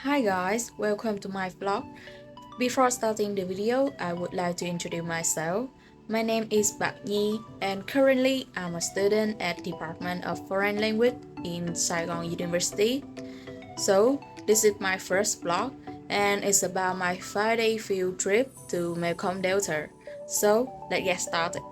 Hi guys, welcome to my vlog. Before starting the video, I would like to introduce myself. My name is Balynt and currently I'm a student at Department of Foreign Language in Saigon University. So, this is my first vlog and it's about my 5-day field trip to Mekong Delta. So, let's get started.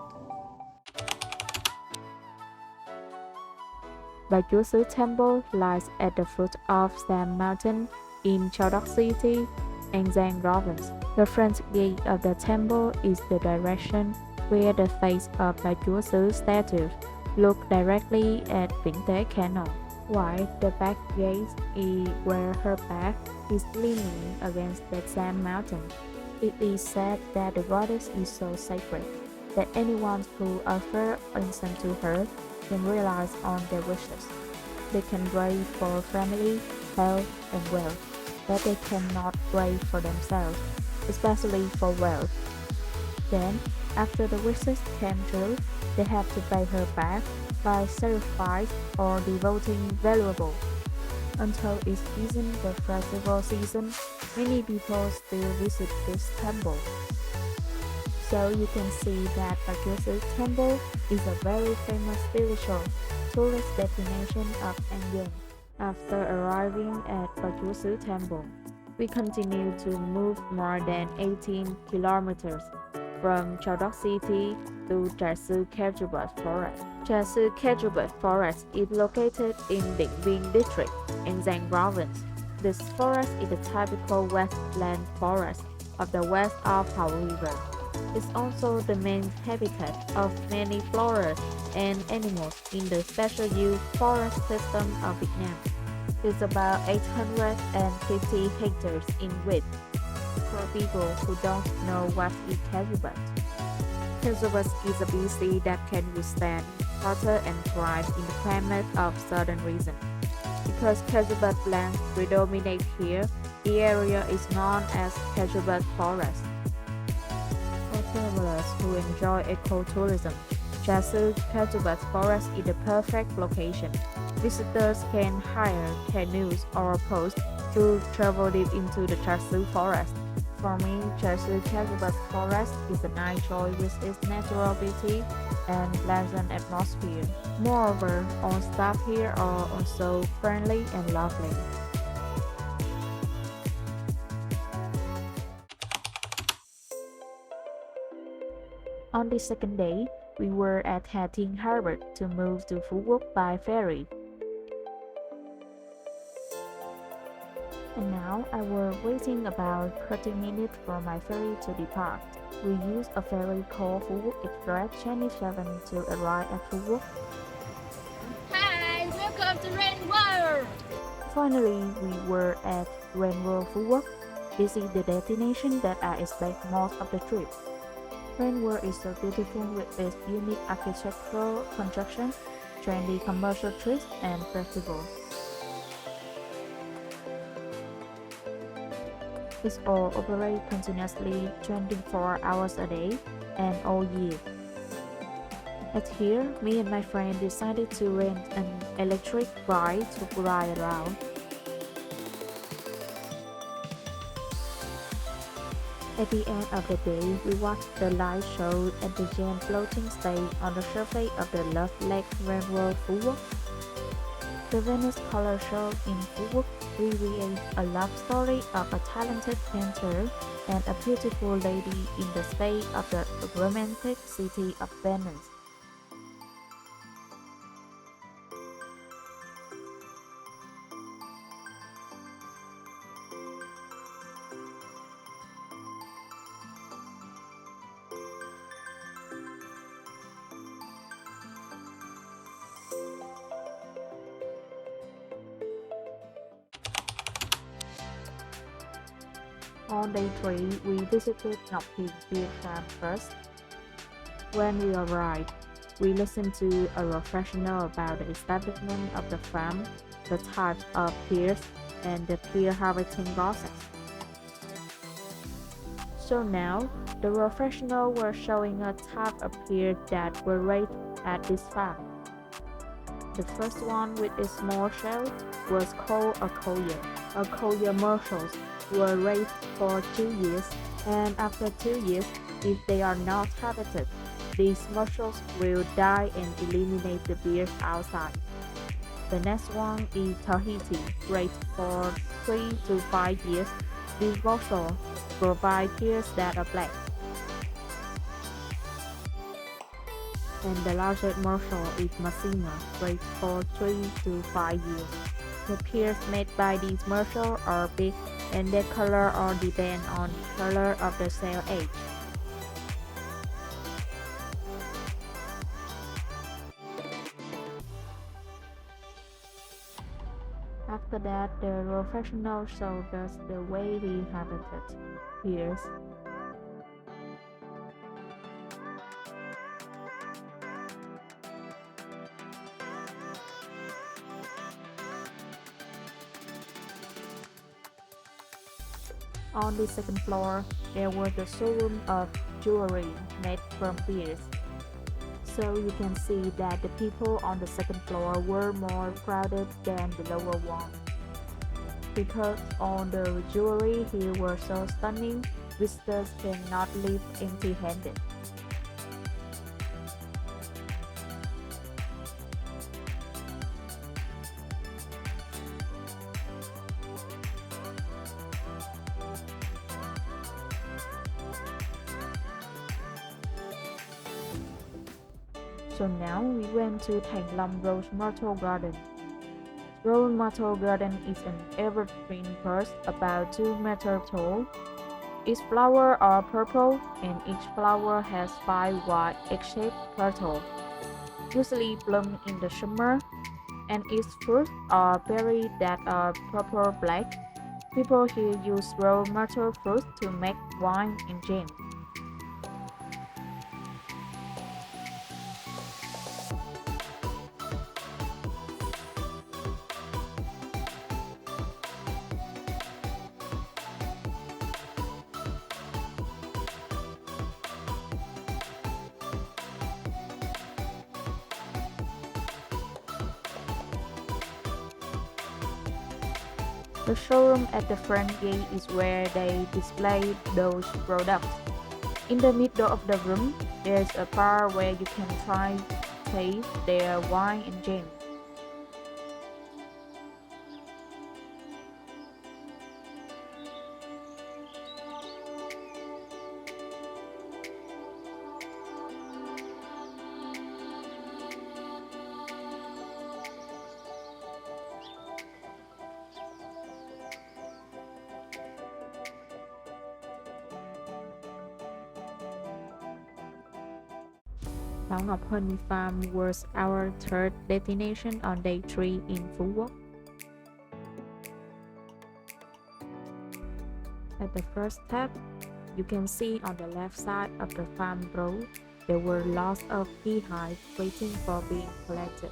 Bagusu Temple lies at the foot of Sam Mountain in Childok City, Anzang Province. The front gate of the temple is the direction where the face of Bagusu statue look directly at Binte Canal, while the back gate is where her back is leaning against the Sam Mountain. It is said that the goddess is so sacred that anyone who offers incense to her can realize on their wishes. They can pray for family, health, and wealth, but they cannot pray for themselves, especially for wealth. Then, after the wishes came true, they have to pay her back by sacrifice or devoting valuable. Until it isn't the festival season, many people still visit this temple. So you can see that Bagusu Temple is a very famous spiritual tourist destination of Nguyen. After arriving at Bagusu Temple, we continue to move more than 18 kilometers from Childok City to Chasu Kejubat Forest. Chasu Kejubat Forest is located in Dreamy district in Giang Province. This forest is a typical wetland forest of the west of River. It's also the main habitat of many flora and animals in the special use forest system of Vietnam. It's about 850 hectares in width. For people who don't know what is Kejubat, Kejubat is a species that can withstand water and thrive in the climate of southern region. Because Kejubat plants predominate here, the area is known as Kejubat Forest. For travelers who enjoy ecotourism, Chasu Kejubat Forest is the perfect location. Visitors can hire canoes or boats to travel deep into the Chasu Forest. For me, Chasu Kejubat Forest is a nice choice with its natural beauty and pleasant atmosphere. Moreover, all staff here are also friendly and lovely. On the second day, we were at Ha Tinh Harbor to move to Phu Quoc by ferry. And now I was waiting about 30 minutes for my ferry to depart. We used a ferry called Phu Quoc Express Chinese 7 to arrive at Phu Quoc. Hi, welcome to Rain World! Finally, we were at Rainbow Phu Quoc. This is the destination that I expect most of the trip. Rainbow is so beautiful with its unique architectural construction, trendy commercial trees, and festivals. It's all operates continuously 24 hours a day and all year. At here, me and my friend decided to rent an electric bike to ride around. At the end of the day, we watched the light show at the giant floating stage on the surface of the Love Lake Rainbow Phu Quoc. The Venus color show in Phu Quoc recreates a love story of a talented painter and a beautiful lady in the space of the romantic city of Venice. On day 3, we visited Ngọc Hiền Beer Farm first. When we arrived, we listened to a professional about the establishment of the farm, the types of pears, and the pear harvesting process. So now, the professional were showing a type of pear that were raised at this farm. The first one with a small shell was called a koya. Kvarmez were raised for 2 years, and after 2 years, if they are not habited, these mussels will die and eliminate the bears outside. The next one is Tahiti, raised for 3 to 5 years. These mussels provide pears that are black. And the largest mussel is Messina, raised for 3 to 5 years. The pears made by these mussels are big, and their color all depend on the color of the cell age. After that, the professional showed us the way he habited pears. On the second floor, there was the showroom of jewelry made from pears. So you can see that the people on the second floor were more crowded than the lower one. Because all the jewelry here were so stunning, visitors cannot leave empty-handed. So now we went to Thành Long Rose Myrtle Garden. Rose Myrtle Garden is an evergreen bush about 2 meters tall. Its flowers are purple, and each flower has 5 white egg-shaped petals, usually bloom in the summer, and its fruits are berries that are purple-black. People here use rose myrtle fruits to make wine and jam. The showroom at the front gate is where they display those products. In the middle of the room, there's a bar where you can taste their wine and jam. Đảo Ngọc Honey Farm was our third destination on day 3 in Phú Quốc. At the first step, you can see on the left side of the farm road, there were lots of beehives waiting for being collected.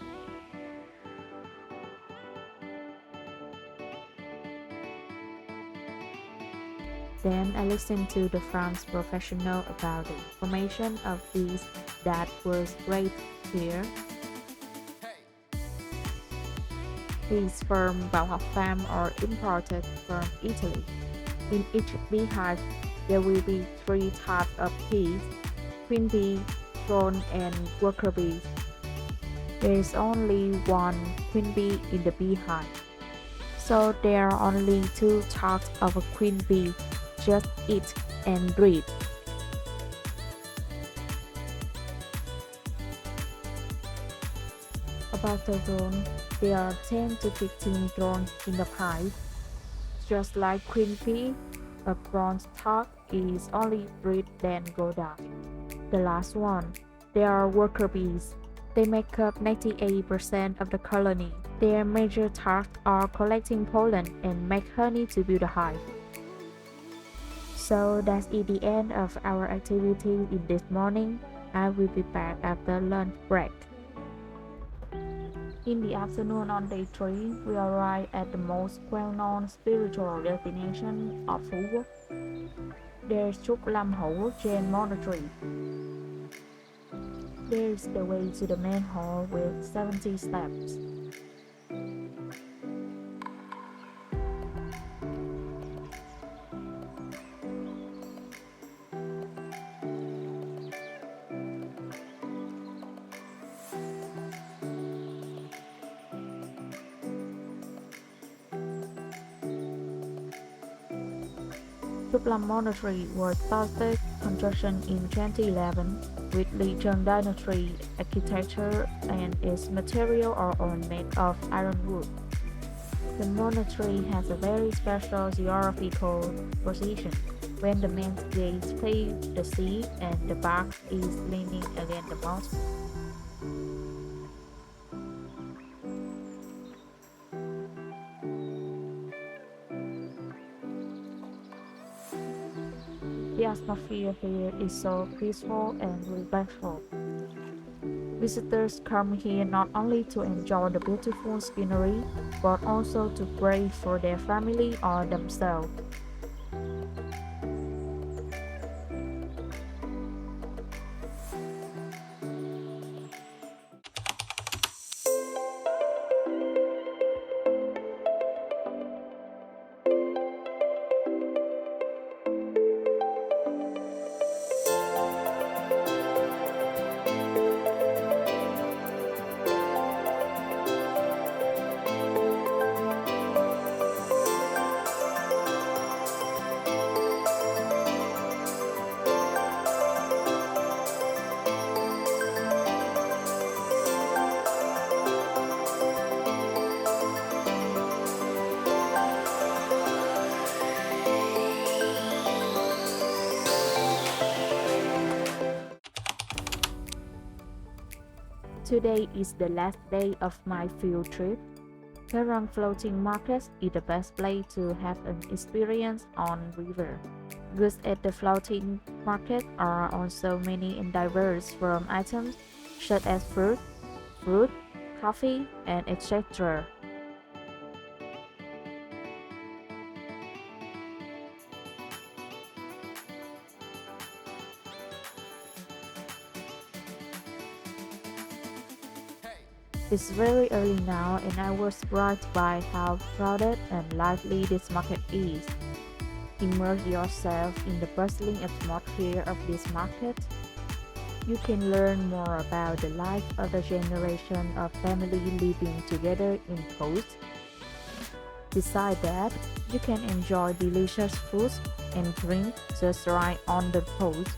Then I listened to the farm's professional about the information of bees that was raised here. Bees from Bảo Ngọc Farm are imported from Italy. In each beehive, there will be 3 types of bees: queen bee, drone, and worker bees. There is only one queen bee in the beehive, so there are only 2 types of a queen bee. Just eat and breathe. About the drone, there are 10 to 15 drones in the hive. Just like queen bee, a bronze stock is only breed then go down. The last one, there are worker bees. They make up 98% of the colony. Their major tasks are collecting pollen and make honey to build a hive. So that's the end of our activity in this morning. I will be back after lunch break. In the afternoon on day 3, we arrived at the most well-known spiritual destination of Phú Quốc. There's Trúc Lâm Hữu Jain Monastery. There's the way to the main hall with 70 steps. Kuplam Monastery was started construction in 2011 with Legion dynasty architecture and its material are all made of ironwood. The monastery has a very special geographical position. When the main gates face the sea and the Bergs is leaning against the mountain. The atmosphere here is so peaceful and respectful. Visitors come here not only to enjoy the beautiful scenery, but also to pray for their family or themselves. Today is the last day of my field trip. Kvarmez floating market is the best place to have an experience on river. Goods at the floating market are also many and diverse from items such as fruit, coffee, and etc. It's very early now and I was surprised by how crowded and lively this market is. Immerse yourself in the bustling atmosphere of this market. You can learn more about the life of a generation of family living together in posts. Besides that, you can enjoy delicious foods and drinks just right on the post.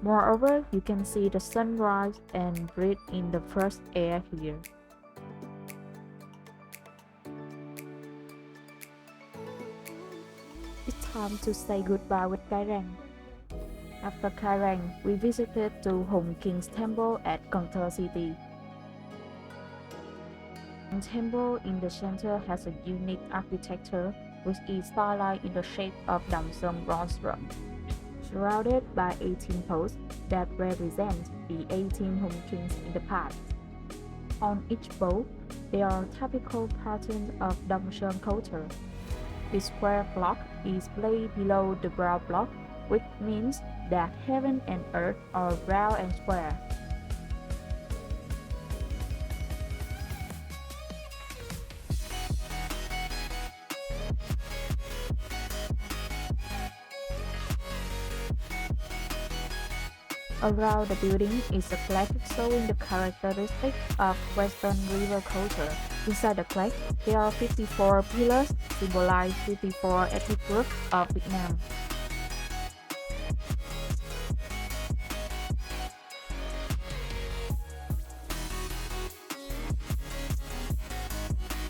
Moreover, you can see the sunrise and breathe in the fresh air here. It's time to say goodbye with Kvarmez. After Kvarmez, we visited to Home King's Temple at Kvarmez City. The temple in the center has a unique architecture which is stylized in the shape of Damtaro bronze rock, surrounded by 18 posts that represent the 18 home kings in the past. On each pole, there are typical patterns of Damtaro culture. The square block is placed below the brown block, which means that heaven and earth are round and square. Around the building is a plaque showing the characteristics of Western river culture. Inside the plaque, there are 54 pillars, symbolize 54 ethnic groups of Vietnam.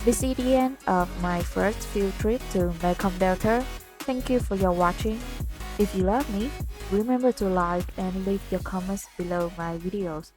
This is the end of my first field trip to Mekong Delta. Thank you for your watching. If you love me, remember to like and leave your comments below my videos.